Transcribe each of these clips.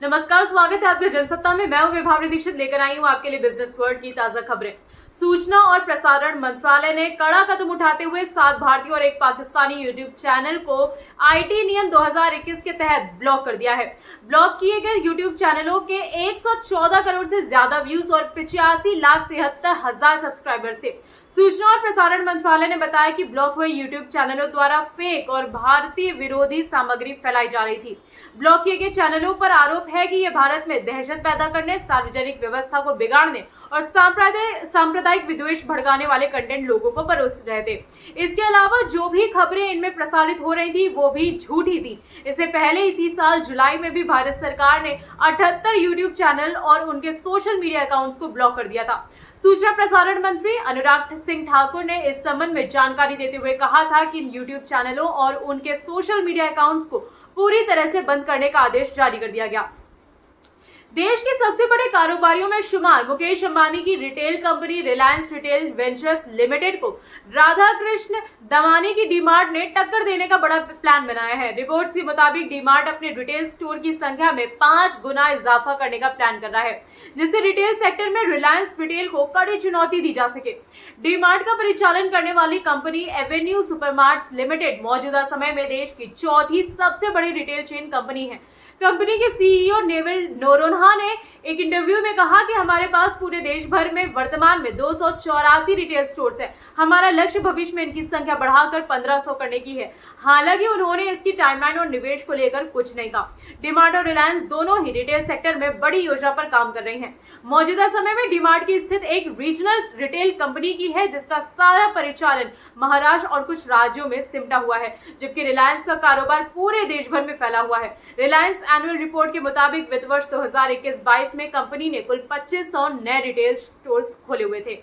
नमस्कार, स्वागत है आपके जनसत्ता में। मैं हूं विभावरी दीक्षित, लेकर आई हूं आपके लिए बिजनेस वर्ल्ड की ताजा खबरें। सूचना और प्रसारण मंत्रालय ने कड़ा कदम उठाते हुए 7 भारतीय और 1 पाकिस्तानी यूट्यूब चैनल को आईटी नियम 2021 के तहत ब्लॉक कर दिया है। ब्लॉक किए गए यूट्यूब चैनलों के 114 करोड़ से ज्यादा व्यूज और 85,73,000 सब्सक्राइबर्स थे। सूचना और प्रसारण मंत्रालय ने बताया कि ब्लॉक हुए यूट्यूब चैनलों द्वारा फेक और भारतीय विरोधी सामग्री फैलाई जा रही थी। ब्लॉक किए गए चैनलों पर आरोप है कि ये भारत में दहशत पैदा करने, सार्वजनिक व्यवस्था को बिगाड़ने और सांप्रदायिक विद्वेष भड़काने वाले कंटेंट लोगों को परोस रहे थे। इसके अलावा जो भी खबरें इनमें प्रसारित हो रही थी वो भी झूठी थी। इससे पहले इसी साल जुलाई में भी भारत सरकार ने 78 यूट्यूब चैनल और उनके सोशल मीडिया अकाउंट्स को ब्लॉक कर दिया था। सूचना प्रसारण मंत्री अनुराग सिंह ठाकुर ने इस संबंध में जानकारी देते हुए कहा था कि इन यूट्यूब चैनलों और उनके सोशल मीडिया अकाउंट्स को पूरी तरह से बंद करने का आदेश जारी कर दिया गया। देश के सबसे बड़े कारोबारियों में शुमार मुकेश अंबानी की retail company Reliance retail ventures limited को राधाकृष्ण दमानी की डीमार्ट ने टक्कर देने का बड़ा प्लान बनाया है। रिपोर्ट्स के मुताबिक डीमार्ट अपने रिटेल स्टोर की संख्या में 5 गुना इजाफा करने का प्लान कर रहा है, जिससे रिटेल सेक्टर में रिलायंस रिटेल को कड़ी चुनौती दी जा सके। डीमार्ट का परिचालन करने वाली कंपनी एवेन्यू सुपरमार्ट्स लिमिटेड मौजूदा समय में देश की चौथी सबसे बड़ी रिटेल चेन कंपनी है। कंपनी के सीईओ नेविल नोरोन्हा ने एक इंटरव्यू में कहा कि हमारे पास पूरे देश भर में वर्तमान में 284 रिटेल स्टोर्स है। हमारा लक्ष्य भविष्य में इनकी संख्या बढ़ाकर 1500 करने की है। हालांकि उन्होंने इसकी टाइमलाइन और निवेश को लेकर कुछ नहीं कहा। डीमार्ट और रिलायंस दोनों ही रिटेल सेक्टर में बड़ी योजना पर काम कर रही हैं। मौजूदा समय में डीमार्ट की स्थिति एक रीजनल रिटेल कंपनी की है, जिसका सारा परिचालन महाराष्ट्र और कुछ राज्यों में सिमटा हुआ है, जबकि रिलायंस का कारोबार पूरे देश भर में फैला हुआ है। रिलायंस एनुअल रिपोर्ट के मुताबिक वित्त वर्ष 2021-22 में कंपनी ने कुल 2500 नए रिटेल स्टोर्स खोले हुए थे।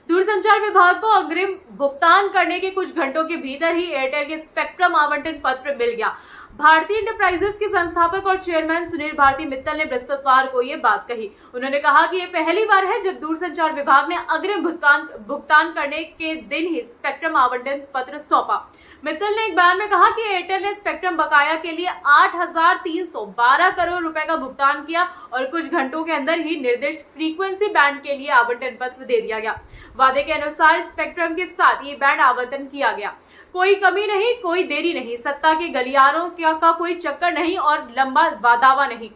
दूरसंचार विभाग को अग्रिम भुगतान करने के कुछ घंटों के भीतर ही एयरटेल के स्पेक्ट्रम आवंटन पत्र मिल गया। भारतीय इंटरप्राइजेस के संस्थापक और चेयरमैन सुनील भारती मित्तल ने बृहस्पतिवार को ये बात कही। उन्होंने कहा कि ये पहली बार है जब दूरसंचार विभाग ने अग्रिम भुगतान करने के दिन ही स्पेक्ट्रम आवंटन पत्र सौंपा। मित्तल ने एक बयान में कहा कि एयरटेल ने स्पेक्ट्रम बकाया के लिए 8,312 करोड़ रुपए का भुगतान किया और कुछ घंटों के अंदर ही निर्दिष्ट फ्रीक्वेंसी बैंड के लिए आवंटन पत्र दे दिया गया। वादे के अनुसार स्पेक्ट्रम के साथ ये बैंड आवंटन किया गया। कोई कमी नहीं, कोई देरी नहीं, सत्ता के गलियारों का कोई चक्कर नहीं और लंबा दावा नहीं।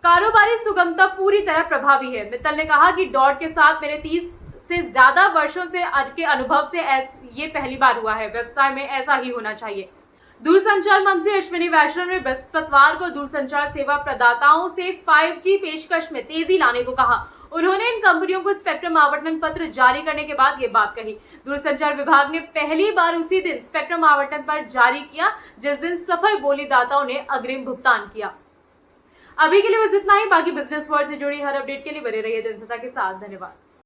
कारोबारी सुगमता पूरी तरह प्रभावी है। मित्तल ने कहा कि डॉट के साथ मेरे 30 से ज्यादा वर्षों से के अनुभव से ये पहली बार हुआ है। व्यवसाय में ऐसा ही होना चाहिए। दूरसंचार मंत्री अश्विनी वैष्णव ने बृहस्पतिवार को दूरसंचार सेवा प्रदाताओं से 5G पेशकश में तेजी लाने को कहा। उन्होंने इन कंपनियों को स्पेक्ट्रम आवंटन पत्र जारी करने के बाद ये बात कही। दूरसंचार विभाग ने पहली बार उसी दिन स्पेक्ट्रम आवंटन पत्र जारी किया जिस दिन सफल बोलीदाताओं ने अग्रिम भुगतान किया। अभी के लिए बस इतना ही। बाकी बिजनेस वर्ल्ड से जुड़ी हर अपडेट के लिए बने रहिए जनसत्ता के साथ। धन्यवाद।